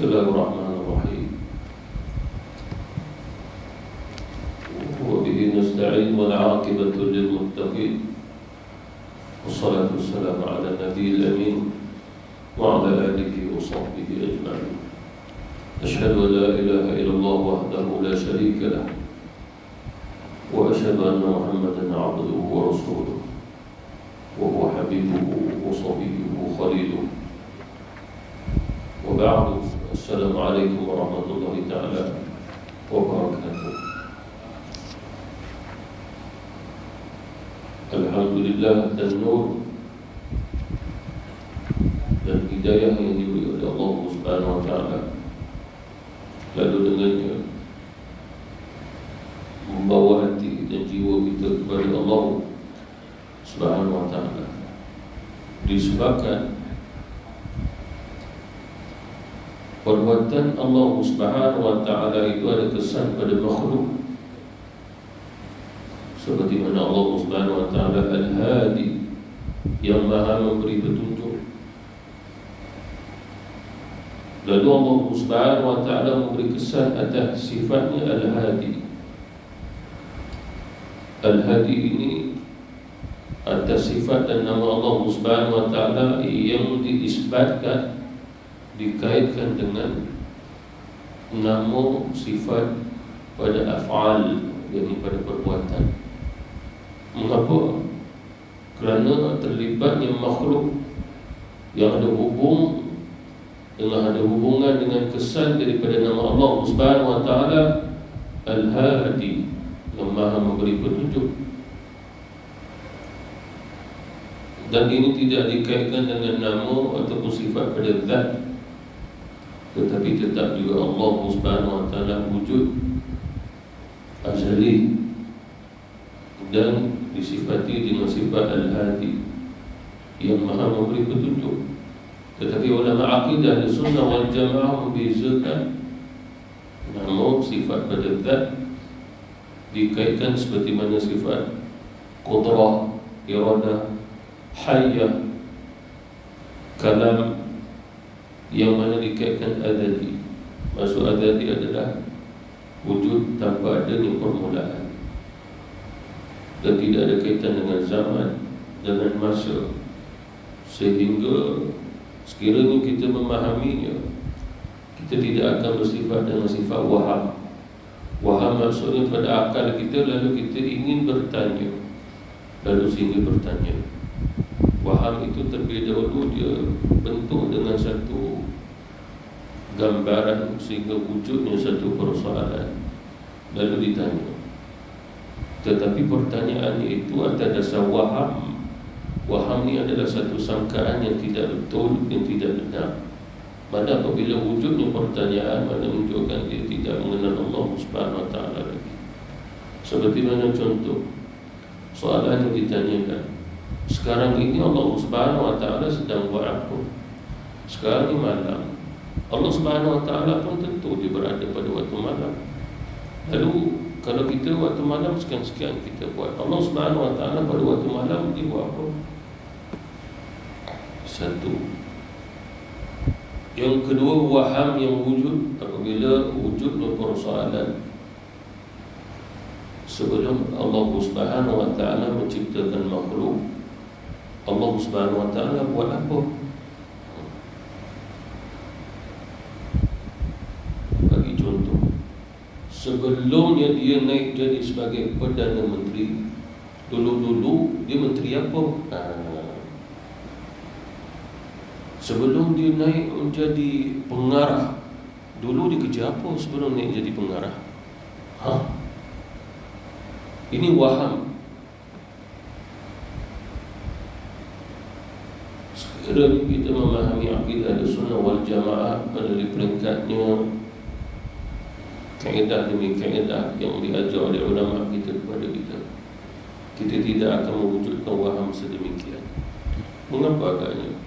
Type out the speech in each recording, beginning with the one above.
Bismillahirrahmanirrahim. Wa bihi nasta'in wal 'aqibatu lil muttaqin. Wassalatu wassalamu ala nabiyil amin wa ala alihi wa sahbihi ajma'in. Asyhadu an la ilaha illallah wahdahu la syarika lah wa asyhadu anna Muhammadan 'abduhu wa rasuluh wa huwa habibuhu wa safiyuhu khaliluhu. Wa ba'du. Assalamualaikum warahmatullahi ta'ala wabarakatuh. Alhamdulillah dan nur dan hidayah yang diberi oleh Allah Subhanahu wa ta'ala, lalu dengannya membawa hati dan jiwa kita kepada Allah Subhanahu wa ta'ala, disebabkan perbuatan Allah Subhanahu wa ta'ala itu ada kesan pada makhluk, seperti mana Allah Subhanahu wa ta'ala Al-Hadi, yang maha memberi petunjuk. Lalu Allah Subhanahu wa ta'ala memberi kesan atas sifatnya Al-Hadi. Al-Hadi ini atas sifat dan nama Allah Subhanahu wa ta'ala yang diisbatkan, dikaitkan dengan nama sifat pada af'al, yakni pada perbuatan. Mengapa? Kerana terlibatnya makhluk yang ada hubungan dengan kesan daripada nama Allah Subhanahu wa ta'ala Al-Hadi, yang maha memberi petunjuk. Dan ini tidak dikaitkan dengan nama ataupun sifat pada zat, tetapi tetap juga Allah Subhanahu wa ta'ala wujud azali dan disifati dengan sifat Al-Hadi, yang maha memberi petunjuk. Tetapi ulama akidah Sunnah wal Jamaah membezakan nama sifat pada zat dikaitkan seperti mana sifat qudrah, iradah, hayyah, kalam, yang mana dikaitkan adadi. Maksud adadi adalah wujud tanpa adanya permulaan, dan tidak ada kaitan dengan zaman, dengan masa, sehingga sekiranya kita memahaminya, kita tidak akan bersifat dengan sifat waham. Waham maksudnya pada akal kita, lalu kita ingin bertanya, lalu sehingga bertanya. Waham itu terlebih dahulu dia bentuk dengan satu gambaran sehingga wujudnya satu persoalan, lalu ditanya. Tetapi pertanyaannya itu atas dasar waham. Waham ni adalah satu sangkaan yang tidak betul, yang tidak benar. Mana apabila wujudnya pertanyaan, mana menunjukkan dia tidak mengenal Allah Subhanahu wa ta'ala lagi. Seperti mana contoh soalan yang ditanyakan, sekarang ini Allah Subhanahu wa ta'ala sedang buat apa? Sekarang ini malam. Allah Subhanahu wa ta'ala pun tentu dia berada pada waktu malam. Lalu kalau kita waktu malam sekian-sekian kita buat, Allah Subhanahu wa ta'ala pada waktu malam dia buat apa? Satu. Yang kedua, waham yang wujud. Apabila wujud persoalan, sebelum Allah Subhanahu wa ta'ala menciptakan makhluk, Allah Subhanahu wa ta'ala buat apa? Bagi contoh, sebelumnya dia naik jadi sebagai Perdana Menteri, dulu-dulu dia menteri apa? Sebelum dia naik menjadi pengarah, dulu dia kerja apa sebelum naik jadi pengarah? Ini waham. Sekiranya kita memahami akidah Sunnah wal Jamaah melalui peringkatnya, kaedah demi kaedah yang diajar oleh ulama kita kepada kita, kita tidak akan mewujudkan waham sedemikian. Mengapa agaknya?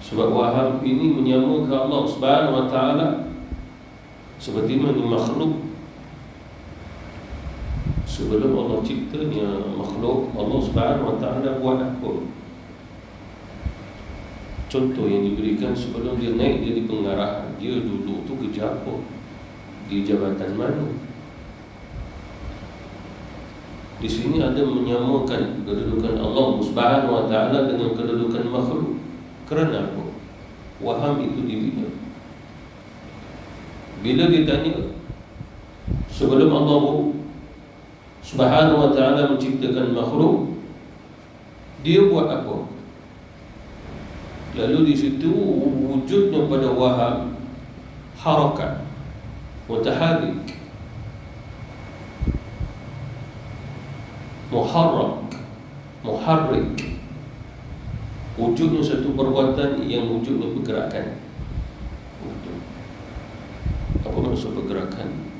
Sebab waham ini menyamakan Allah Subhanahu wa ta'ala seperti mana makhluk. Sebelum Allah ciptanya makhluk, Allah Subhanahu wa ta'ala buat apa? Contoh yang diberikan sebelum dia naik jadi pengarah, dia duduk tu kerja apa, di jabatan mana. Di sini ada menyamakan kedudukan Allah Subhanahu wa taala dengan kedudukan makhluk. Kerana apa? Waham itu dibina. Bila ditanya sebelum Allah Subhanahu wa taala menciptakan makhluk, dia buat apa? Lalu di situ wujudnya pada waham harakat, mutaharrik, muharrik, wujudnya satu perbuatan yang wujudnya pergerakan. Apa maksud pergerakan?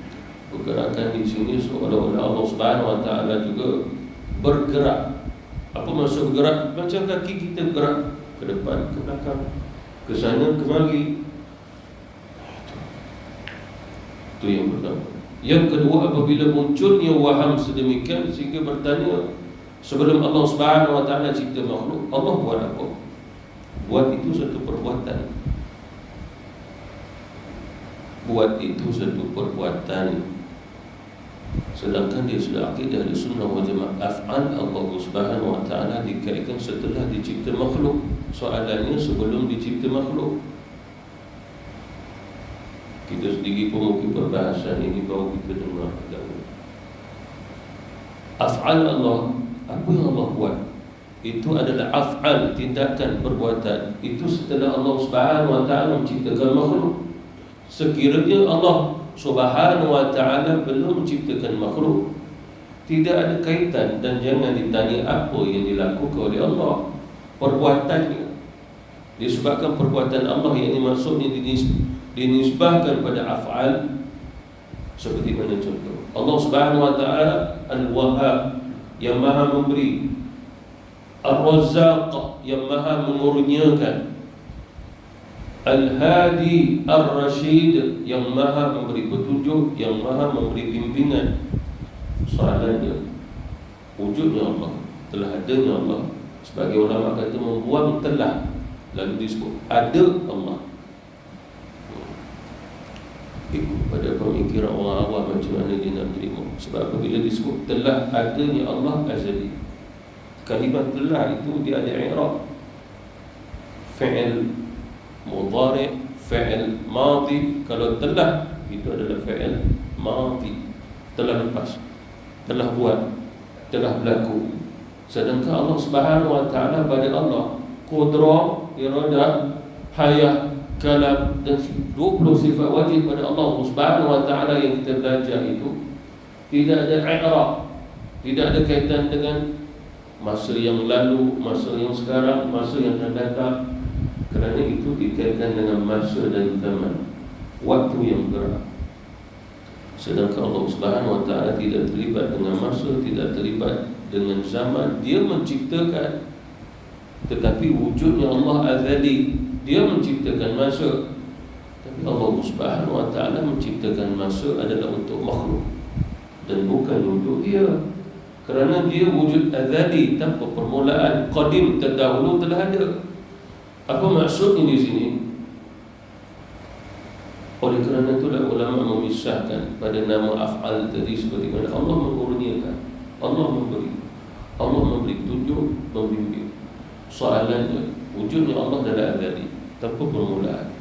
Pergerakan di sini seolah-olah Allah Subhanahu wa taala juga bergerak. Apa maksud bergerak? Macam kaki kita bergerak ke depan, ke belakang, ke sana, kemari. Itu yang pertama. Yang kedua, apabila munculnya waham sedemikian sehingga bertanya sebelum Allah Subhanahu wa taala cipta makhluk, Allah buat apa? Buat itu satu perbuatan. Buat itu satu perbuatan. Sedangkan dia sudah akidah di sunnah wal jamaah, af'al Allah Subhanahu wa taala dikaitkan setelah dicipta makhluk. Soalannya sebelum dicipta makhluk. Kita sedikit pemuki perbahasan ini baru kita dengar dahulu. Af'al Allah, apa yang Allah buat? Itu adalah af'al, tindakan, perbuatan. Itu setelah Allah Subhanahu wa taala menciptakan makhluk. Sekiranya Allah Subhanahu wa ta'ala belum menciptakan makhluk, tidak ada kaitan, dan jangan ditanya apa yang dilakukan oleh Allah, perbuatannya. Disebabkan perbuatan Allah yang maksudnya dinisbahkan pada af'al. Seperti mana contoh? Allah Subhanahu wa ta'ala Al-Wahhab, yang maha memberi, Ar-Razzaq, yang maha mengurniakan, Al-Hadi Ar-Rashid, yang maha memberi petunjuk, yang maha memberi bimbingan. Soalannya, wujudnya Allah, telah adanya Allah. Sebagai ulama kata membuang telah, lalu disebut ada Allah. Ikut pada pemikiran orang awam macam mana dia nak terima. Sebab apabila disebut telah adanya Allah azali, kalimat telah itu dia ada i'rab, fi'il mudhari', fi'il madhi. Kalau telah itu adalah fi'il madhi, telah lepas, telah buat, telah berlaku. Sedangkan Allah Subhanahu wa taala, pada Allah qudrah, iradah, hayah, kalam, dan 20 sifat wajib pada Allah Subhanahu wa taala yang kita belajar itu tidak ada i'rab, tidak ada kaitan dengan masa yang lalu, masa yang sekarang, masa yang akan datang. Kerana itu dikaitkan dengan masa dan zaman, waktu yang bergerak. Sedangkan Allah Subhanahu wa taala tidak terlibat dengan masa, tidak terlibat dengan zaman. Dia menciptakan, tetapi wujudnya Allah azali. Dia menciptakan masa, tapi Allah Subhanahu wa taala menciptakan masa adalah untuk makhluk dan bukan untuk dia. Kerana dia wujud azali, tanpa permulaan, qadim, terdahulu telah ada. Apa maksudnya di sini? Oleh kerana itulah ulama memisahkan pada nama af'al tadi, seperti mana Allah mengurniakan, Allah memberi petunjuk, membimbing. Soalannya, wujudnya Allah adalah azali, tanpa permulaan.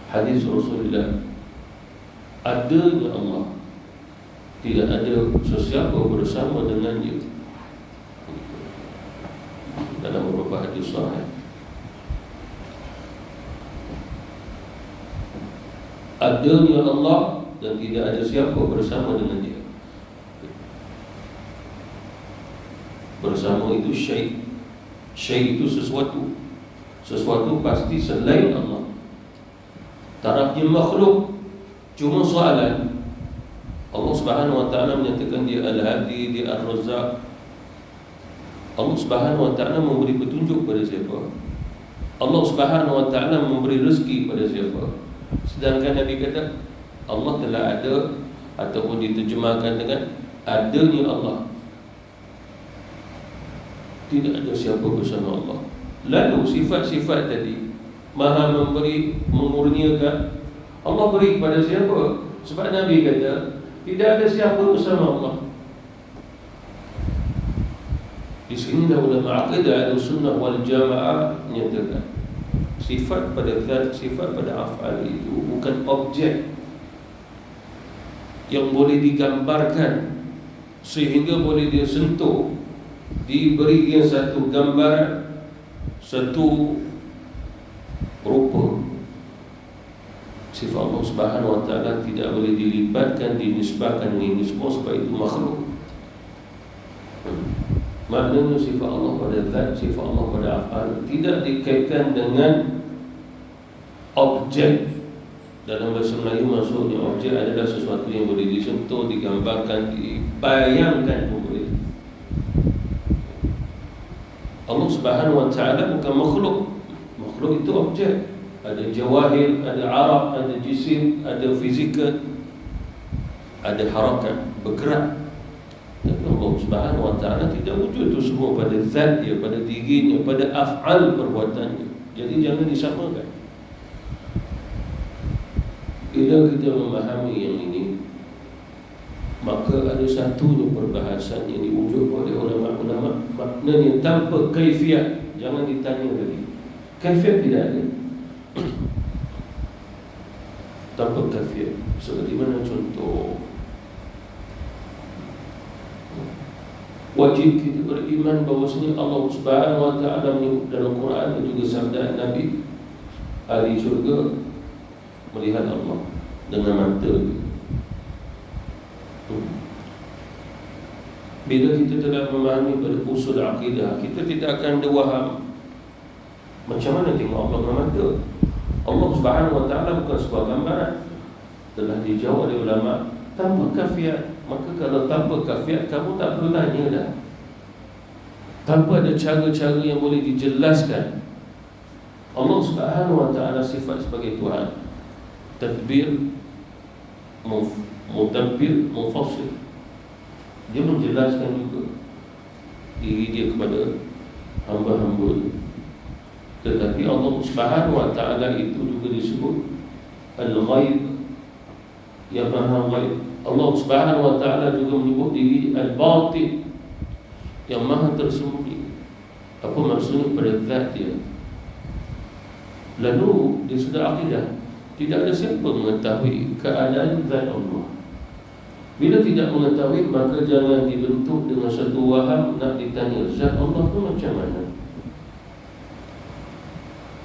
Hadis Rasulullah, adanya Allah, tidak ada sesiapa bersama dengannya. Dalam beberapa hadis sahih, adanya Allah dan tidak ada siapa bersama dengan dia. Bersama itu syai'. Syai' itu sesuatu. Sesuatu pasti selain Allah. Tarafnya makhluk. Cuma soalan, Allah Subhanahu wa taala menyatakan dia Al-Hadi, dia Ar-Razzaq. Allah Subhanahu wa taala memberi petunjuk pada siapa? Allah Subhanahu wa taala memberi rezeki pada siapa? Sedangkan Nabi kata Allah telah ada, ataupun diterjemahkan dengan adanya Allah. Tidak ada siapa bersama Allah. Lalu sifat-sifat tadi, Maha memberi, mengurniakan, Allah beri kepada siapa? Sebab Nabi kata, tidak ada siapa bersama Allah. Di sini dah ulama akidah Ahlussunnah wal Jamaah menyatakan sifat pada zat, sifat pada af'al itu bukan objek yang boleh digambarkan sehingga boleh dia sentuh, diberi dia satu gambaran, satu rupa. Sifat Allah Subhanahu wa ta'ala tidak boleh dilibatkan, dinisbahkan ini semua sebab itu makhluk. Maknanya sifat Allah pada zat, sifat Allah pada af'al tidak dikaitkan dengan objek. Dalam bahasa Melayu maksudnya objek adalah sesuatu yang boleh disentuh, digambarkan, dibayangkan pun boleh. Allah Subhanahu wa ta'ala bukan makhluk. Makhluk itu objek. Ada jawahir, ada arab, ada jisim, ada fizikal, ada harakat, bergerak. Tapi Allah Subhanahu wa ta'ala tidak wujud itu semua pada zat dia, pada dirinya, pada af'al perbuatannya. Jadi jangan disamakan. Bila kita memahami yang ini, maka ada satunya perbahasan yang diwujud oleh ulama-ulama, maknanya tanpa kaifiat. Jangan ditanya lagi. Kaifiat tidak ada. Tanpa kaifiat. Seperti mana contoh, wajib kita beriman bahawasanya Allah Subhanahu wa ta'ala menyebut dalam Quran dan juga sabda Nabi, ahli syurga melihat Allah dengan mata. Bila kita telah memahami pada usul akidah, kita tidak akan ada waham macam mana tengok Allah dengan mata. Allah Subhanahu wa ta'ala bukan sebuah gambaran. Telah dijawab oleh ulama tanpa kafiat. Maka kalau tanpa kafiat, kamu tak perlu tanya dah. Tanpa ada cara-cara yang boleh dijelaskan Allah Subhanahu wa ta'ala sifat sebagai Tuhan, tadbir, mutabbir, mufassir. Dia menjelaskan juga diri dia kepada hamba-hamba. Tetapi Allah Subhanahu wa ta'ala itu juga disebut Al-Ghaib, yang maha ghaib. Allah Subhanahu wa ta'ala juga menyebut diri Al-Batin, yang maha tersembunyi. Apa maksudnya pada zat dia? Lalu dia sudah akidah, tidak ada siapa mengetahui keadaan zat Allah. Bila tidak mengetahui, maka jangan dibentuk dengan satu waham nak ditanya zat Allah tu macam mana.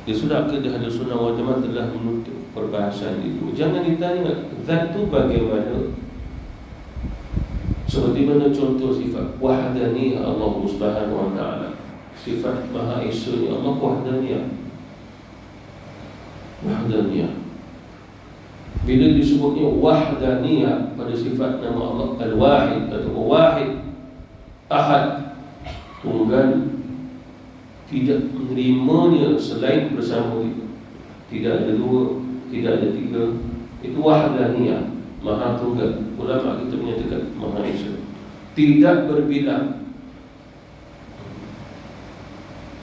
Dia sudah akidah Ahlussunnah wal Jamaah telah menutup perbahasan itu. Jangan ditanya zat tu bagaimana. Seperti mana contoh sifat wahdaniyah Allah Subhanahu wa ta'ala, sifat Maha Esanya Allah wahdaniyah. Wahdaniyah. Bila disebutnya wahdaniyah pada sifat nama Allah Al-Wahid atau Wahid, Ahad, tunggal, tidak menerimanya selain bersama dia. Tidak ada dua, tidak ada tiga. Itu wahdaniyah, Maha Tunggal. Ulama kita menyatakan Maha Esa, tidak berbilang.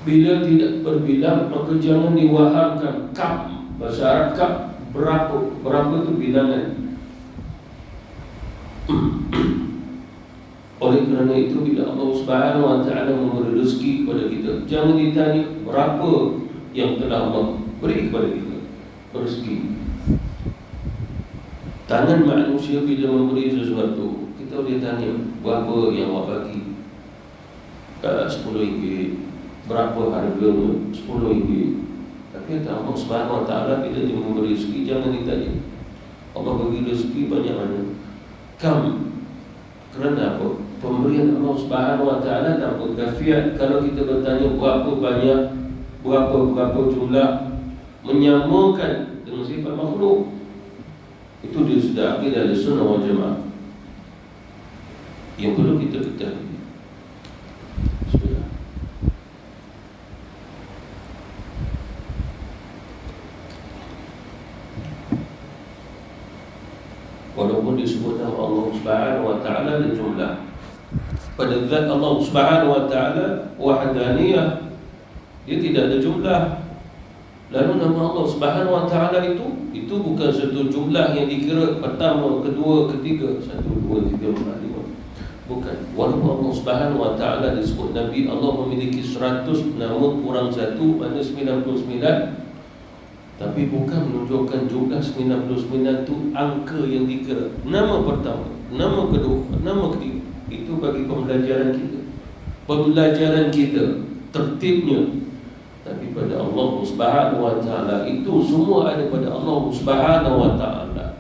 Bila tidak berbilang, maka jangan diwahamkan kam. Bahasa Arab kam, berapa itu bilangan. Oleh kerana itu, bila Allah Subhanahu wa ta'ala memberi rezeki kepada kita, jangan ditanya berapa yang telah Allah beri kepada kita rezeki. Tangan manusia bila memberi sesuatu, kita boleh tanya berapa yang awak bagi. RM10. Berapa harganya? RM10. Tapi kata Allah Subhanahu wa ta'ala, bila dia memberi rezeki, jangan ditanya Allah bagi rezeki banyak mana, kam. Kerana apa? Pemberian Allah Subhanahu wa ta'ala tanpa kafiat. Kalau kita bertanya berapa banyak, berapa jumlah, menyamakan dengan sifat makhluk, itu dia sudah akidah Ahlussunnah wal Jamaah yang perlu kita ketahui. Bismillah. Walaupun disebut nama Allah Subhanahu wa ta'ala ada jumlah, pada zat Allah Subhanahu wa ta'ala wahdaniyah Dia tidak ada jumlah. Lalu nama Allah Subhanahu Wa Taala itu bukan satu jumlah yang dikira pertama, kedua, ketiga, 1, 2, 3, 4, 5. Bukan. Walaupun Allah Subhanahu Wa Taala disebut Nabi, Allah memiliki 100 nama kurang 1 mana 99. Tapi bukan menunjukkan jumlah 99 itu angka yang dikira. Nama pertama, nama kedua, nama ketiga. Itu bagi pembelajaran kita, tertibnya. Tapi pada Allah Subhanahu Wa Taala itu semua ada pada Allah Subhanahu Wa Taala.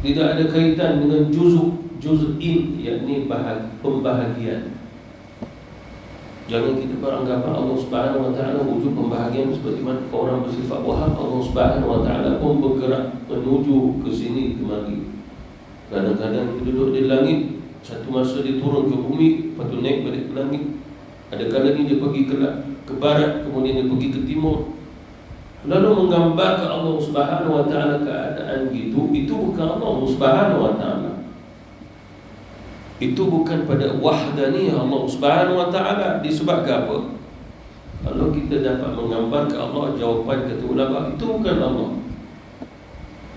Tidak ada kaitan dengan juz'in, yakni pembahagian. Jangan kita beranggapan Allah Subhanahu Wa Taala wujud pembahagian seperti mana orang bersifat wahab. Allah Subhanahu Wa Taala pun bergerak menuju ke sini kemari. Kadang-kadang dia duduk di langit, satu masa dia turun ke bumi, lepas tu naik balik ke langit. Ada kalanya dia pergi ke barat, kemudian dia pergi ke timur. Lalu menggambarkan Allah Subhanahu Wa Taala keadaan gitu, itu bukan Allah Subhanahu Wa Taala. Itu bukan pada wahdaniyah Allah Subhanahu Wa Taala. Disebabkan apa? Kalau kita dapat menggambarkan Allah, jawapan kata ulama, itu bukan Allah.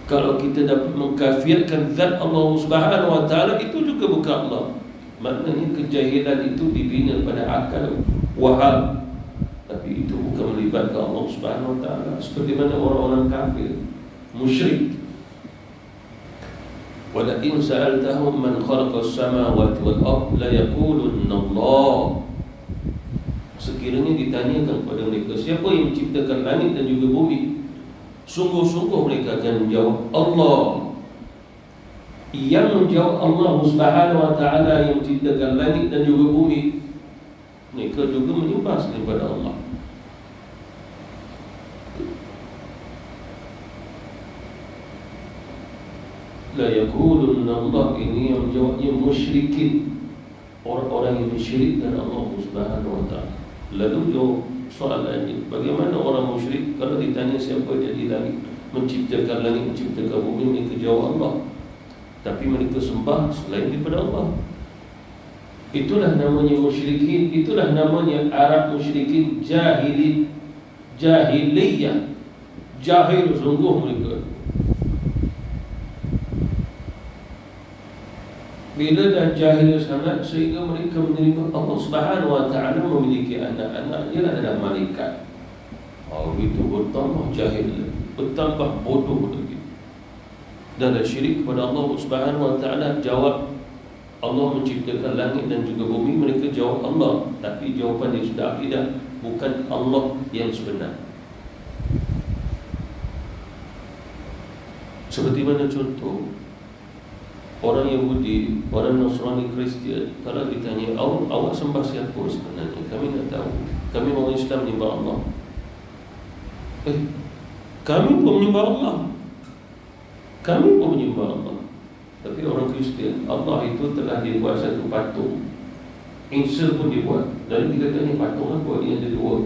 Kalau kita dapat mengkafirkan zat Allah Subhanahu Wa Taala, itu juga bukan Allah. Maknanya kejahilan itu dibina pada akal wahab. Tapi itu bukan melibatkan Allah Subhanahu Wa Taala. Seperti mana orang-orang kafir, musyrik. Wala in sa'altahum man khalaqas samawati wal ard la yaqulunna Allah. Sekiranya ditanyakan kepada mereka, siapa yang menciptakan langit dan juga bumi, sungguh-sungguh mereka akan menjawab Allah. Yang menjawab Allah Subhanahu Wa Taala yang menciptakan langit dan juga bumi, mereka juga menyembah selain pada Allah. La yaqulunna Allah, ini yang menjawabnya musyrikin, orang-orang yang mensyirikkan Allah Subhanahu Wa Taala. Lalu jawab soalannya, bagaimana orang musyrik kalau ditanya siapa jadi langit, menciptakan langit, menciptakan bumi, mereka jawab Allah. Tapi mereka sembah selain daripada Allah. Itulah namanya musyrikin. Itulah namanya Arab musyrikin jahiliyah. Jahil sungguh mereka. Bila dah jahil sangat sehingga mereka menerima Allah Subhanahu Wa Taala memiliki anak-anak, dia adalah malaikat. Itu bertambah jahil, bertambah bodoh lagi. Dan syirik kepada Allah Subhanahu Wa Taala. Jawab Allah menciptakan langit dan juga bumi, mereka jawab Allah. Tapi jawapan dia sudah akidah, bukan Allah yang sebenar. Seperti mana contoh orang Yahudi, orang Nasrani, Kristian, kalau ditanya, awak sembah siapa sebenarnya? Kami tak tahu. Kami orang Islam menyembah Allah. Kami pun menyembah Allah. Kami pun menyembah Allah. Tapi orang Kristian, Allah itu telah dibuat satu patung. Isa pun dibuat. Lalu dikatanya patung apa? Ini ada dua.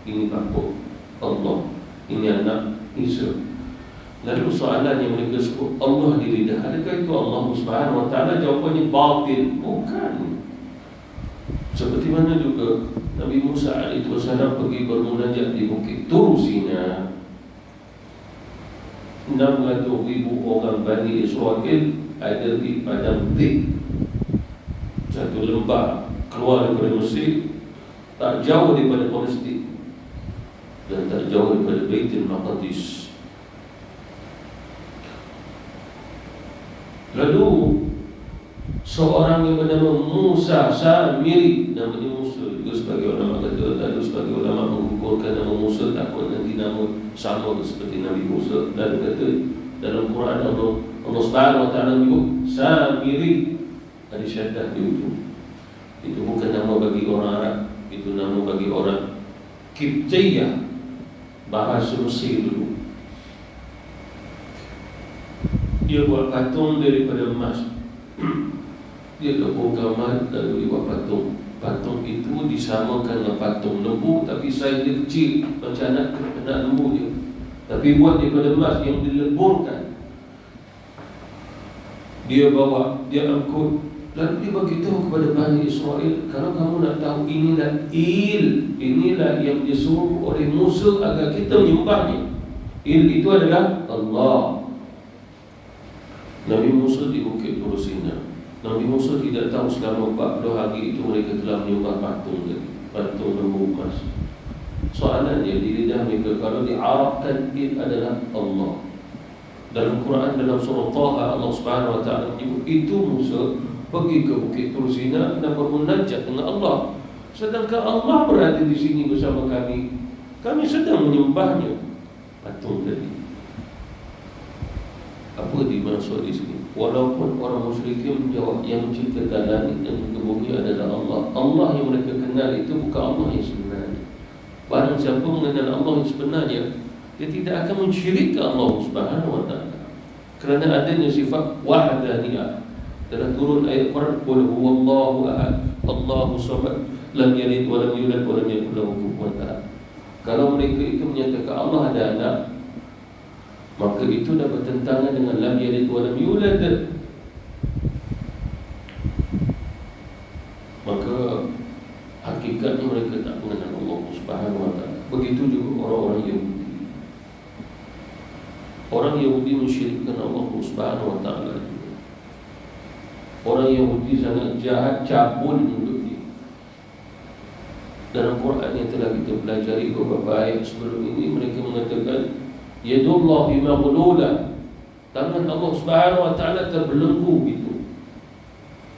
Ini bapa Allah, ini anak Isa. Lalu soalan yang mereka sebut Allah di lidah, adakah itu Allah Subhanahu Wa Taala? Jawapannya batil. Bukan. Seperti mana juga Nabi Musa alaihissalam pergi bermunajat di Bukit Tur Sina. 600,000 orang Bani Israel ada di padang Dik, satu lembah keluar daripada Mesir, tak jauh daripada Palestin dan tak jauh daripada Baitul Maqdis. Lalu seorang yang bernama Musa Samiri, namanya Musa juga sebagai ulama kata, lalu sebagai ulama mengukurkan nama Musa, takut nanti nama sama seperti Nabi Musa. Lalu kata dalam Quran Allah Subhanahu Wa Taala menyebut Samiri, ada syaddah di ujung. Itu bukan nama bagi orang Arab, itu nama bagi orang Kiptiyah, bahasa Mesir dulu. Dia buat patung daripada emas. Dia lebur gambar lalu dia buat patung. Patung itu disamakan dengan patung lembu, tapi saiz dia kecil macam anak lembu dia. Tapi buat daripada emas yang dileburkan. Dia bawa, dia angkut Lalu dia beritahu kepada Bani Israel, kalau kamu nak tahu, inilah yang disuruh oleh Musa agar kita menyembahnya. Itu adalah Allah. Nabi Musa di Bukit Tur Sina. Nabi Musa tidak tahu selama 40 hari itu mereka telah menyembah patung lembu emas. Soalannya di lidah mereka, kalau diarabkan adalah Allah. Dalam Quran, dalam surah Taha, Allah Subhanahu Wa Taala menyebut itu Musa pergi ke Bukit Tur Sina dan bermunajat dengan Allah. Sedangkan Allah berada di sini bersama kami. Kami sedang menyembahnya. Patung tadi. Apa dimaksud di sini? Walaupun orang musyrikin menjawab yang menciptakan langit dan bumi adalah Allah. Allah yang mereka kenal itu bukan Allah yang sebenarnya. Barang siapa mengenal Allah yang sebenarnya, dia tidak akan mensyirikkan Allah Subhanahu Wa Taala. Kerana adanya sifat wahdaniyah. Dalam turun ayat Quran, qul huwallahu ahad, Allahu samad, lam yalid wa lam yulad wa lam yakul lahu kufuwan ahad. Kalau mereka itu menyatakan Allah ada anak, maka itu dah bertentangan dengan lam yalid wa lam yulad. Maka hakikatnya mereka tak mengenal Allah Subhanahu Wa Taala. Begitu juga orang-orang Yahudi. Orang Yahudi mensyirikkan Allah Subhanahu Wa Taala. Orang Yahudi sangat jahat, cabul mulutnya. Dalam Quran yang telah kita pelajari beberapa ayat sebelum ini, mereka mengatakan yadullahi maghlula, tangan Allah Subhanahu Wa Taala terbelenggu gitu.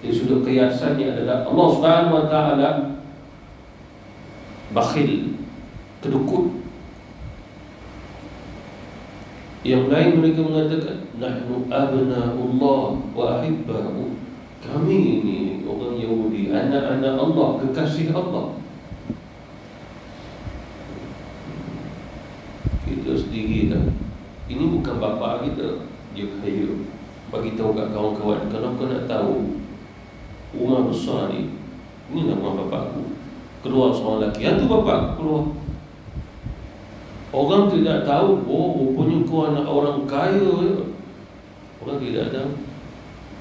Dia sudah kiasannya adalah Allah Subhanahu Wa Taala bakhil, kedukut. Yang lain mereka mengatakan nahnu abna'ullah wa ahibbahu. Kami ini orang Yahudi, anak-anak Allah, kekasih Allah. Kita sendiri kan, ini bukan bapa kita, dia kaya. Bagi tahu kat kawan-kawan, kalau kau nak tahu rumah besar ni, ini nama bapa aku. Keluar seorang lelaki, yang tu bapa aku keluar. Orang tidak tahu, oh rupanya kau anak orang kaya ya. Orang tidak tahu.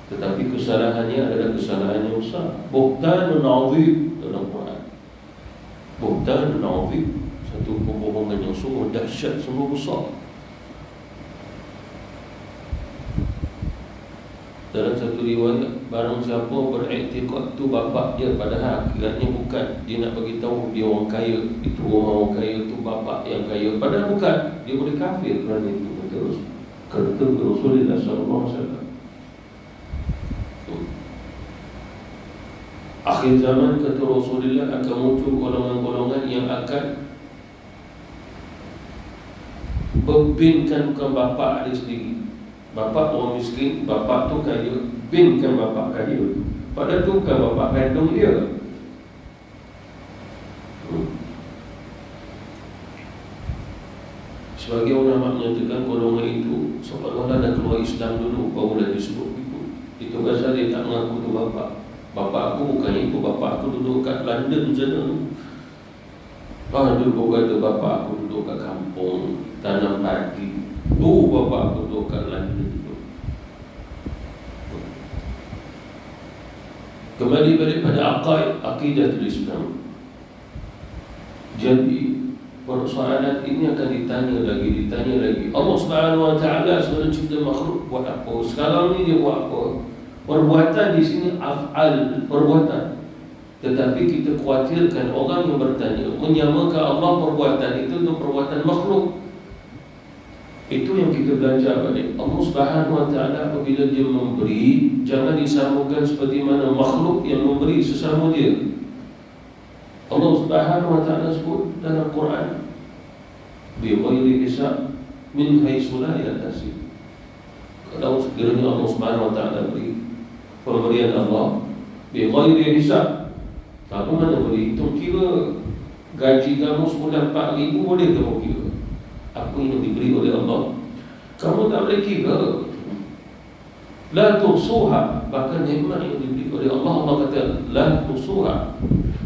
Tetapi kesalahannya adalah kesalahan yang besar. Buhtanun azim dalam Quran. Buhtanun azim, satu kebohongan yang sungguh dahsyat, sungguh besar. Dalam satu riwayat, barang siapa beriktikad tu bapa dia, padahal akhirnya bukan. Dia nak bagi tahu dia orang kaya, itu orang kaya, itu bapa yang kaya, padahal bukan. Dia boleh kafir kerana itu. Terus kata Rasulullah SAW, akhir zaman kata Rasulullah akan muncul golongan-golongan yang akan membinkan bukan bapa dia sendiri. Bapa orang miskin, bapa tu kaya, binkan bapa kaya. Padahal tu bukan bapa kandung dia. Sebagai ulama menyatakan golongan itu seolah-olah dah keluar Islam dulu, barulah disebut itu. Itu pasal dia tak mengaku tu bapa. Bapa aku bukan itu, bapa aku duduk kat London sana. Dulu kata bapa aku duduk kat kampung tanam padi. Bapa aku duduk kat London. Kembali balik pada akidatul Islam. Jadi persoalan ini akan ditanya lagi. Allah Subhanahu Wa Taala sebenarnya cipta makhluk buat apa? Sekarang ni dia buat apa? Perbuatan di sini af'al, perbuatan. Tetapi kita khawatirkan orang yang bertanya menyamakan Allah perbuatan itu dengan perbuatan makhluk. Itu yang kita belajar balik. Allah Subhanahu Wa Taala apabila dia memberi, jangan disamakan seperti mana makhluk yang memberi sesama dia. Allah Subhanahu Wa Taala sebut dalam Quran, bi ghairi hisab min haitsu la yahtasib. Kalau sekiranya Allah Subhanahu Wa Taala beri pemberian Allah bi ghairi hisab, kamu mana boleh hitung kira gaji kamu sebulan 4,000 boleh kamu kira apa yang diberi oleh Allah? Kamu tak boleh kira. La tuhsuha, bahkan nikmat yang diberi oleh Allah, Allah kata la tuhsuha.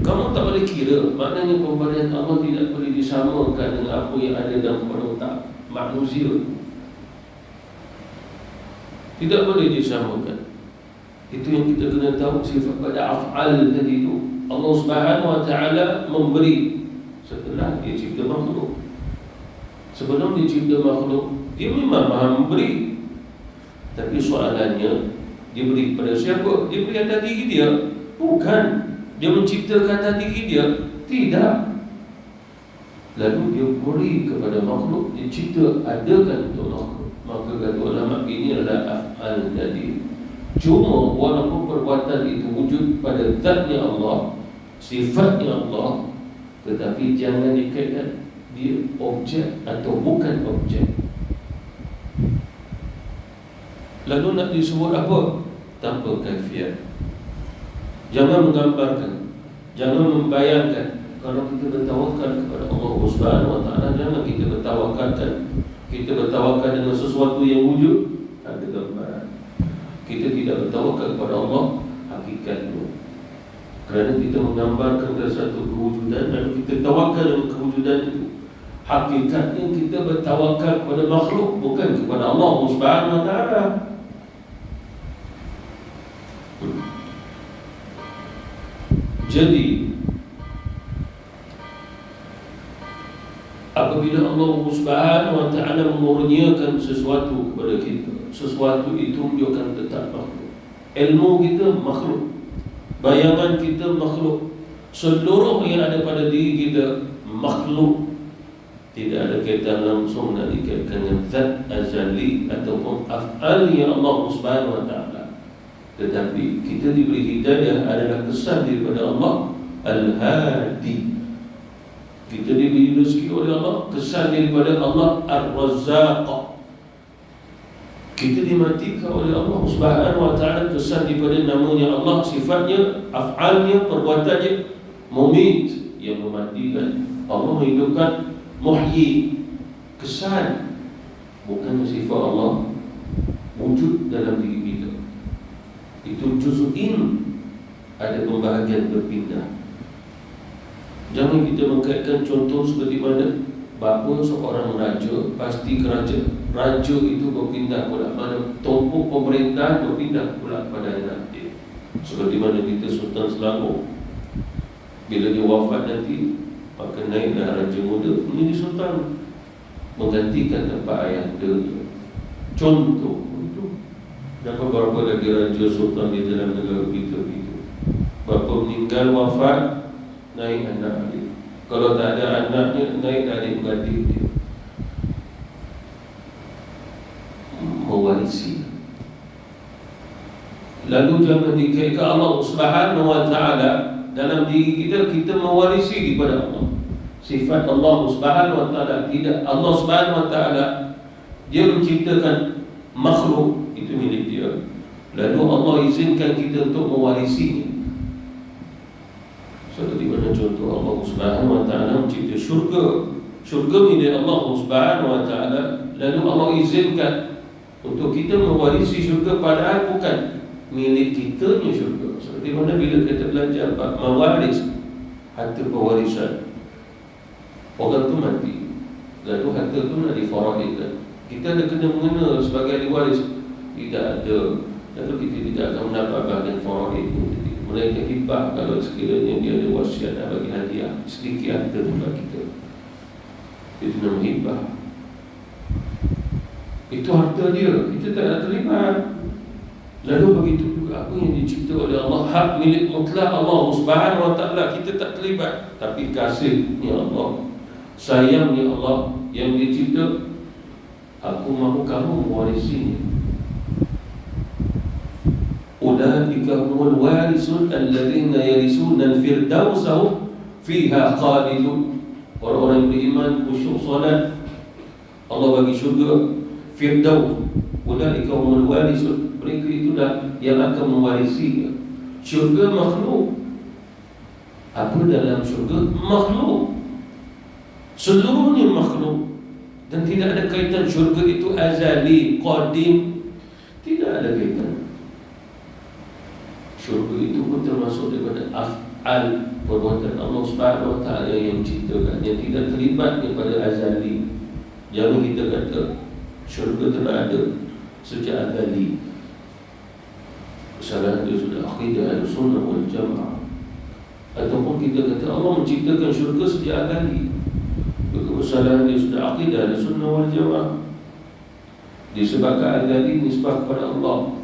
Kamu tak boleh kira. Maknanya pemberian Allah tidak boleh disamakan dengan apa yang ada dalam kepala otak manusia. Tidak boleh disamakan. Itu yang kita kena tahu sifat pada af'al tadi itu. Allah Subhanahu wa ta'ala memberi setelah dia cipta makhluk. Sebelum dia cipta makhluk, dia memang maha memberi. Tapi soalannya, dia beri kepada siapa? Dia beri atas diri dia? Bukan. Dia menciptakan atas diri dia? Tidak. Lalu dia beri kepada makhluk, dia cipta, adakan untuk makhluk. Maka kata ulama, ini adalah af'al tadi. Cuma walaupun perbuatan itu wujud pada zatnya Allah, sifatnya Allah, tetapi jangan dikaitkan dia objek atau bukan objek. Lalu nak disebut apa? Tanpa kaifiat. Jangan menggambarkan, jangan membayangkan. Kalau kita bertawakal kepada Allah Subhanahu wa ta'ala, jangan kita bertawakalkan. Kita bertawakal dengan sesuatu yang wujud, ada gambaran. Kita tidak bertawakal kepada Allah hakikatnya. Kerana kita menggambarkan ke satu kewujudan, lalu kita tawakal dengan kewujudan itu. Hakikatnya kita bertawakal kepada makhluk, bukan kepada Allah Subhanahu wa ta'ala. Jadi apabila Allah Subhanahu wa ta'ala mengurniakan sesuatu kepada kita, sesuatu itu dia akan tetap makhluk. Ilmu kita makhluk, bayangan kita makhluk, seluruh yang ada pada diri kita makhluk. Tidak ada kaitan langsung nak dikaitkan dengan zat azali ataupun af'al yang Allah Subhanahu wa ta'ala. Tetapi kita diberi hidayah adalah kesan daripada Allah Al-Hadi. Kita diberi rezeki oleh Allah, kesan daripada Allah Ar-Razzaq. Kita dimatikan oleh Allah Subhanahu wa ta'ala, kesan daripada namanya Allah, sifatnya, af'alnya, perbuatannya. Mumit, yang mematikan. Allah menghidupkan, muhyi, kesan. Bukan sifat Allah wujud dalam diri kita. Itu juz'in, ada pembahagian berpindah. Jangan kita mengkaitkan contoh seperti mana bapa seorang raja, pasti keraja. Raja itu berpindah pula, mana tumpuk pemerintahan berpindah pula kepada anak dia. Seperti mana kita Sultan Selangor, bila dia wafat nanti, maka naiklah raja muda menjadi sultan, menggantikan tempat ayah dia. Contoh itu. Dan beberapa lagi raja sultan di dalam negara kita itu. Bapa meninggal, wafat, naik anak dia. Kalau tak ada anaknya, naik adik-beradik dia, mewarisi. Lalu jangan dikaitkan Allah Subhanahu wa ta'ala dalam diri kita, kita mewarisi kepada Allah. Sifat Allah Subhanahu wa ta'ala tidak. Allah Subhanahu wa ta'ala, dia menciptakan makhluk, itu milik dia. Lalu Allah izinkan kita untuk mewarisinya. Seperti mana contoh Allah Subhanahu wa ta'ala mencipta syurga. Syurga milik Allah Subhanahu wa ta'ala, lalu Allah izinkan untuk kita mewarisi syurga, padahal bukan milik kitanya syurga. Seperti mana bila kita belajar bab mewaris, harta pewarisan. Orang tu mati, lalu harta tu nak difarahkan. Kita ada kena mengenal sebagai ahli waris? Tidak ada. Lalu kita tidak akan mendapat bahagian faraid itu. Mereka hibah kalau sekiranya dia ada wasiat nak bagi hadiah sedikit harta untuk kita. Itu nama hibah. Itu harta dia, kita tak nak terlibat. Lalu begitu juga apa yang dicipta oleh Allah, hak milik mutlak Allah Subhanahu wa ta'ala, kita tak terlibat. Tapi kasihnya Allah, sayangnya Allah yang dicipta, aku mahu kamu mewarisinya. Ulaika humul warisun alladzina yarisuna al-firdaus fiha khalidun. Orang-orang yang beriman, khusyuk solat, Allah bagi syurga Firdaus. Ulaika humul warisun, mereka itulah yang akan mewarisinya. Syurga makhluk. Apa dalam syurga? Makhluk. Seluruhnya makhluk. Dan tidak ada kaitan syurga itu azali, qadim. Tidak ada kaitan. Syurga itu pun termasuk daripada af'al, perbuatan Allah Subhanahu wa ta'ala yang menciptakan, yang tidak terlibat daripada azali. Jangan kita kata syurga telah ada sejak azali. kesalahan dia sudah akidah Ahlussunnah wal Jamaah. Ataupun kita kata Allah menciptakan syurga sejak azali, kesalahan dia sudah akidah Ahlussunnah wal Jamaah. Disebabkan azali nisbah kepada Allah,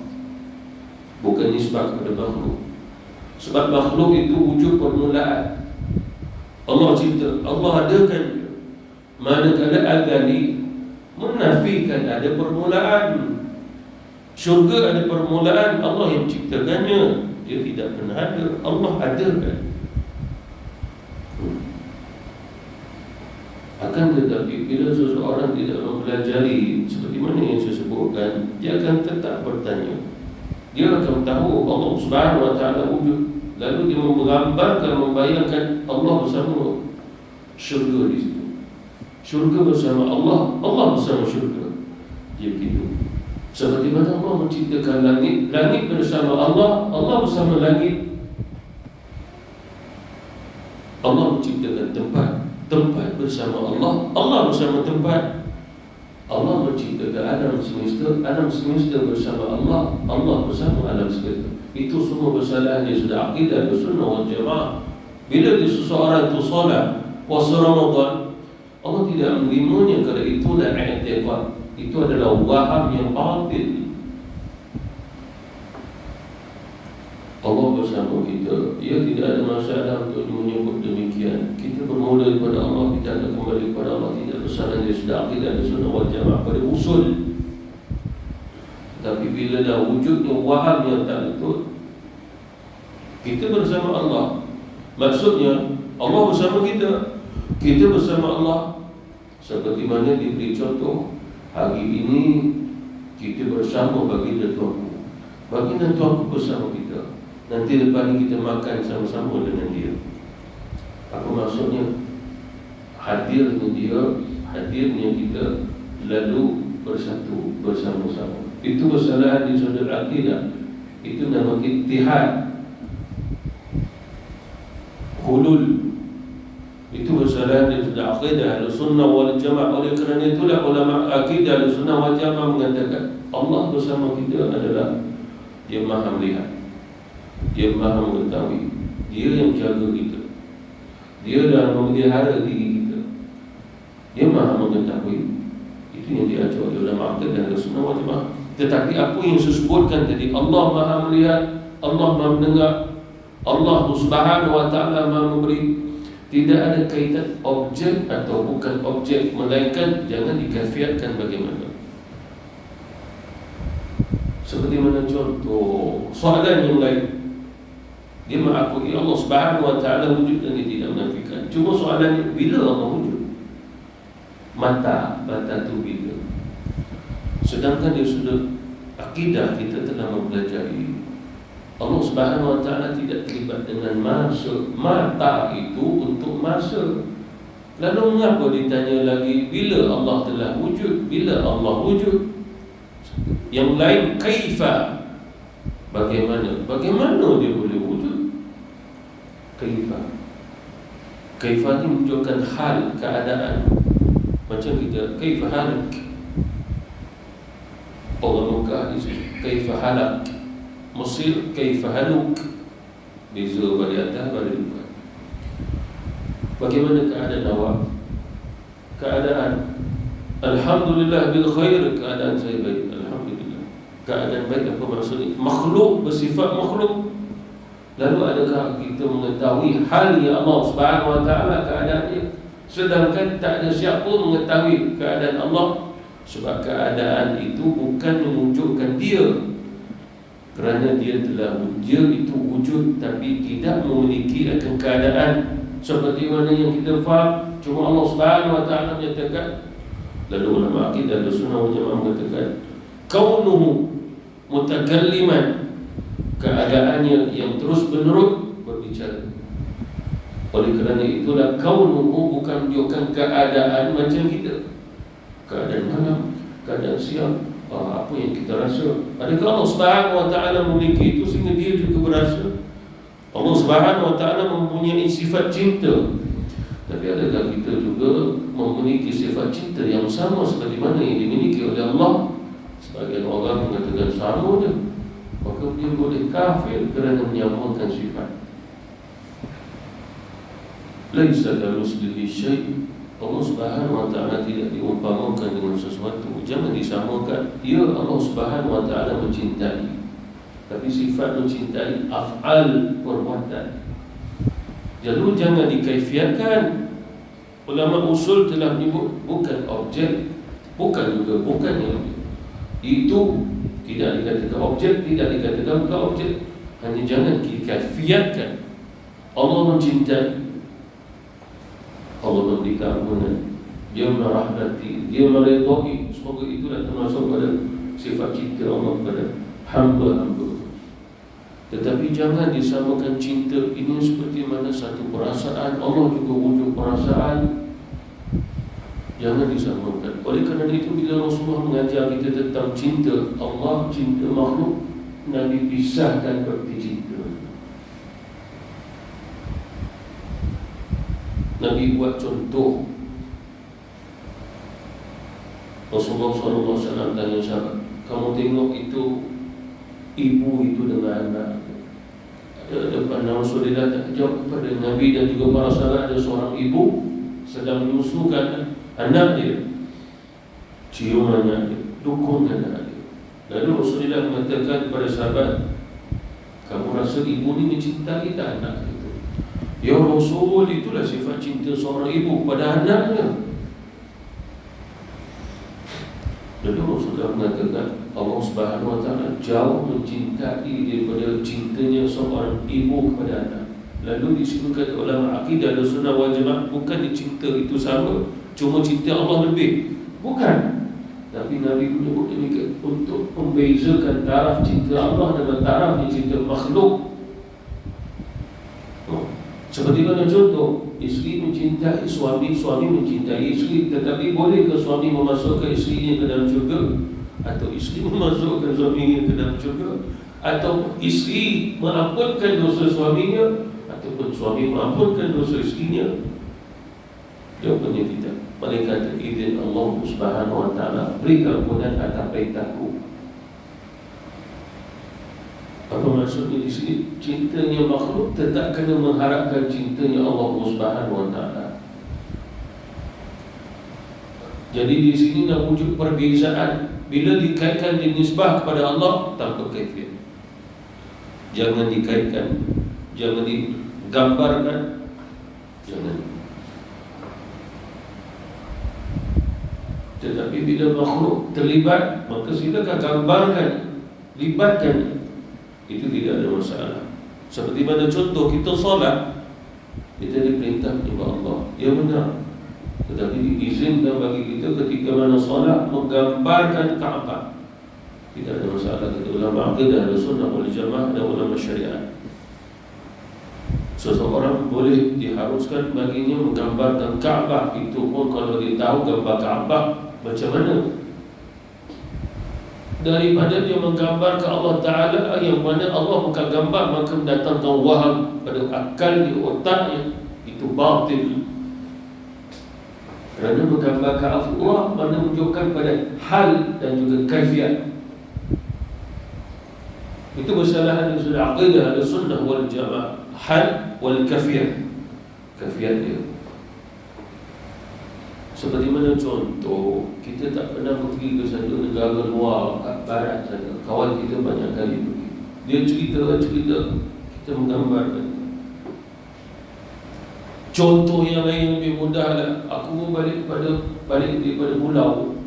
bukan nisbah kepada makhluk. Sebab makhluk itu wujud permulaan. Allah cipta, Allah adakan dia. Manakala azali menafikan ada permulaan. Syurga ada permulaan, Allah yang ciptakannya. Dia tidak pernah ada, Allah adakan. Akan tetapi bila seseorang tidak mempelajari seperti mana yang saya sebutkan, dia akan tetap bertanya. Dia akan tahu Allah Subhanahu wa ta'ala wujud, lalu dia menggambarkan, membayangkan Allah bersama syurga di situ. Syurga bersama Allah, Allah bersama syurga. Dia begitu. Seperti mana Allah menciptakan langit, langit bersama Allah, Allah bersama langit. Allah menciptakan tempat, tempat bersama Allah, Allah bersama tempat. Allah menciptakan alam semesta, alam semesta bersama Allah, Allah bersama alam semesta. Itu semua kesalahan dia sudah akidah Ahlussunnah wal Jamaah. Bila seseorang itu solat puasa Ramadan, Allah tidak menerimanya kerana itulah i'tiqad. Itu adalah waham yang batil. Allah bersama kita. Ia tidak ada masalah untuk menyebut demikian. Kita bermula daripada Allah, kita akan kembali kepada Allah. Tidak bersalah dia sudah akidah Ahlussunnah wal Jamaah pada usul. Tapi bila dah wujudnya waham yang tak betul, kita bersama Allah, maksudnya Allah bersama kita, kita bersama Allah. Seperti mana diberi contoh, hari ini kita bersama baginda Tuanku, baginda Tuanku bersama kita. Nanti lepas ni kita makan sama-sama dengan dia. Apa maksudnya? Hadirnya dia, hadirnya kita, lalu bersatu bersama-sama. Itu kesalahan di sudut akidah. Itu nama ittihad, hulul. Itu kesalahan di sudut akidah Ahlussunnah wal Jamaah. Oleh kerana itulah ulama akidah Ahlussunnah wal Jamaah mengatakan Allah bersama kita adalah Dia Maha melihat, Dia Maha mengetahui, Dia yang jaga kita, Dia dah memelihara diri kita, Dia Maha mengetahui. Itu yang diajar oleh ulama akidah Ahlussunnah wal Jamaah. Tetapi apa yang saya sebutkan tadi, Allah Maha melihat, Allah Maha mendengar, Allah Subhanahu wa ta'ala Maha memberi, tidak ada kaitan objek atau bukan objek, melainkan jangan dikafiatkan bagaimana. Seperti mana contoh soalan yang lain, dia mengakui Allah Subhanahu wa ta'ala wujud dan dia tidak menafikan. Cuma soalannya, bila Allah wujud? Mata tu bila? Sedangkan dia sudah akidah, kita telah mempelajari Allah Subhanahu wa ta'ala tidak terlibat dengan masa. Mata itu untuk masa. Lalu mengapa ditanya lagi bila Allah telah wujud, bila Allah wujud? Yang lain kaifa, bagaimana? Bagaimana dia boleh wujud? Kaifa. Kaifa ini menunjukkan hal, keadaan. Macam kita kaifa halak, orang Mekah di sini kaifa halak, Mesir kaifa haluk. Beza balik atas balik depan. Bagaimana keadaan awak? Keadaan alhamdulillah bil khair, keadaan saya baik, alhamdulillah. Keadaan baik apa maksudnya? Makhluk bersifat makhluk. Lalu adakah kita mengetahui hal yang Allah Subhanahu wa ta'ala keadaannya, sedangkan tak ada siapa mengetahui keadaan Allah? Sebab keadaan itu bukan menunjukkan dia, kerana dia telah dia itu wujud tapi tidak memiliki akan keadaan seperti mana yang kita faham. Cuma Allah Subhanahu wa ta'ala menyatakan, lalu ulama akidah Ahlussunnah wal Jamaah mengatakan kaunuhu mutakalliman, keadaannya yang terus menerus berbicara. Oleh kerana itulah kaunuhu bukan menunjukkan keadaan macam kita, keadaan malam, keadaan siang. Apa yang kita rasa? Adakah Allah Subhanahu wa ta'ala memiliki itu sehingga dia juga berasa? Allah Subhanahu wa ta'ala mempunyai sifat cinta, tapi adakah kita juga memiliki sifat cinta yang sama seperti mana yang dimiliki oleh Allah? Sebagian orang mengatakan sama je. Maka maka dia boleh kafir kerana menyamakan sifat. Laisa kamitslihi syai'. Allah Subhanahu wa ta'ala tidak diumpamakan dengan sesuatu. Jangan disamakan. Ya, Allah Subhanahu wa ta'ala mencintai, tapi sifat mencintai af'al, perbuatan. Jadi jangan dikaifiatkan. Ulama usul telah menyebut bukan objek, bukan yang itu tidak dikatakan objek, tidak dikatakan bukan objek. Hanya jangan dikaifiatkan. Allah mencintai, Allah memberi keampunan, Dia merahmati, Dia meridai. Semoga itulah termasuk pada sifat cinta Allah kepada hamba-hamba. Tetapi jangan disamakan cinta ini seperti mana satu perasaan. Allah juga wujud perasaan. Jangan disamakan. Oleh kerana itu, bila Rasulullah mengajar kita tentang cinta Allah, cinta makhluk, Nabi pisahkan berarti cinta. Nabi buat contoh. Rasulullah SAW tanya sahabat, kamu tengok itu ibu itu dengan anak. Depan Rasulullah tak jawab kepada Nabi dan juga para sahabat, ada seorang ibu sedang menyusukan anak dia, cium anak dia, dukung anak dia. Lalu Rasulullah mengatakan kepada sahabat, kamu rasa ibu ni mencintai tak anak itu? Ya Rasul, itulah sifat cinta seorang ibu pada anaknya. Lalu Rasulullah mengatakan, Allah Subhanahu wa ta'ala jauh mencintai daripada cintanya seorang ibu kepada anak. Lalu disebutkan ulama akidah dan sunnah wal jamaah, bukan cinta itu sama, cuma cinta Allah lebih. Bukan. Tapi Nabi menyebut demikian untuk membezakan taraf cinta Allah dengan taraf cinta makhluk. Seperti mana contoh, isteri mencintai suami, suami mencintai isteri. Tetapi bolehkah suami memasukkan isterinya ke dalam syurga? Atau isteri memasukkan suaminya ke dalam syurga? Atau isteri mengampunkan dosa suaminya? Ataupun suami mengampunkan dosa isterinya? Jawapannya tidak. Mereka terizin Allah Subhanahu wa ta'ala beri keampunan atas perintahku. Apa maksudnya di sini? Cintanya makhluk tetap kena mengharapkan cintanya Allah Subhanahu wa ta'ala. Jadi di sini nak wujud perbezaan. Bila dikaitkan dinisbah kepada Allah, tanpa kaifiat. Jangan dikaitkan, jangan digambarkan, jangan. Tetapi bila makhluk terlibat, maka silakan gambarkan, libatkan. Itu tidak ada masalah. Seperti mana contoh kita solat, kita diperintah oleh Allah, ya benar. Tetapi diizinkan bagi kita ketika mana solat menggambarkan Kaabah. Tidak ada masalah. Kata ulama akidah, ada sunnah wal jamaah dan ulama syariat. Seseorang boleh diharuskan baginya menggambarkan Kaabah. Itu pun kalau dia tahu gambar Kaabah macam mana, daripada dia menggambarkan Allah Ta'ala yang mana Allah bukan gambar, maka mendatangkan waham pada akal di otaknya. Itu batil. Kerana menggambarkan Allah mana menunjukkan pada hal dan juga kaifiat. Itu kesalahan yang sudah aqidah ada sunnah wal jamaah. Hal wal kaifiat. Kaifiat dia. Seperti mana contoh, kita tak pernah pergi ke satu negara luar, kat barat sana. Kawan kita banyak kali pergi. Dia cerita, kita menggambarkan. Contoh yang lain lebih mudah lah. Aku balik daripada pulau,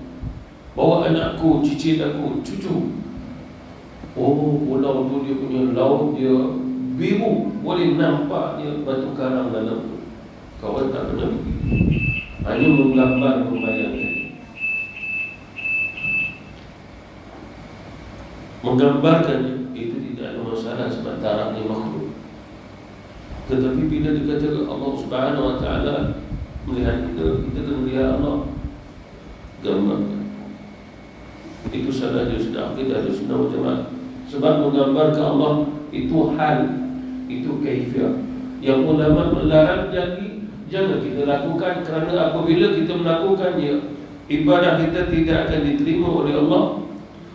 bawa anakku, cicit aku, cucu. Oh, pulau tu dia punya laut dia biru, boleh nampak dia batu karang dalam tu. Kawan tak pernah pergi, hanya menggambar, membayangkan. Menggambarkan itu tidak ada masalah sebab tarafnya makhluk. Tetapi bila dikatakan Allah Subhanahu wa ta'ala melihat kita kena melihat Allah, gambarkan. Itu salah dia sudah akidah, dia sudah macam. Sebab menggambarkan Allah itu hal, itu kaifiah. Yang ulama melarang jangan kita lakukan, kerana apabila kita melakukannya, ibadah kita tidak akan diterima oleh Allah.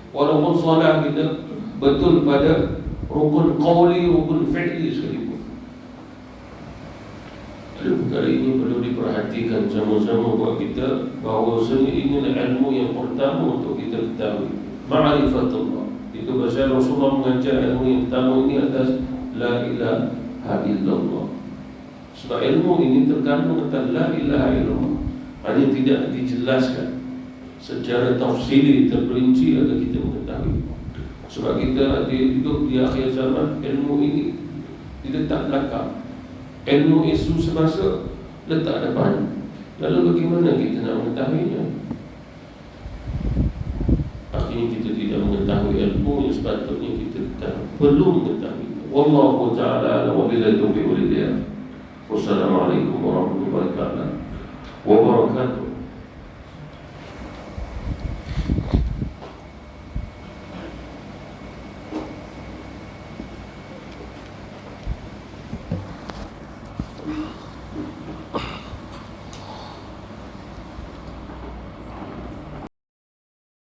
Walaupun solat kita betul pada rukun qawli, rukun fi'li sekalipun. Ada perkara ini perlu diperhatikan sama-sama buat kita, bahawa ini ilmu yang pertama untuk kita ketahui, ma'rifatullah. Itu pasal Rasulullah mengajar ilmu yang pertama ini atas la ilaha illallah. Sebab ilmu ini terkandung atas la ilaha illallah, hanya tidak dijelaskan secara tafsili, terperinci agar kita mengetahui. Sebab kita hidup di akhir zaman, ilmu ini tidak tak belakang. Ilmu isu semasa letak depan. Lalu bagaimana kita nak mengetahuinya? Akhirnya kita tidak mengetahui ilmu yang sepatutnya kita ketahui, perlu mengetahui. Wallahu ta'ala wa billahi taufiq wal hidayah. Wassalamualaikum warahmatullahi wabarakatuh.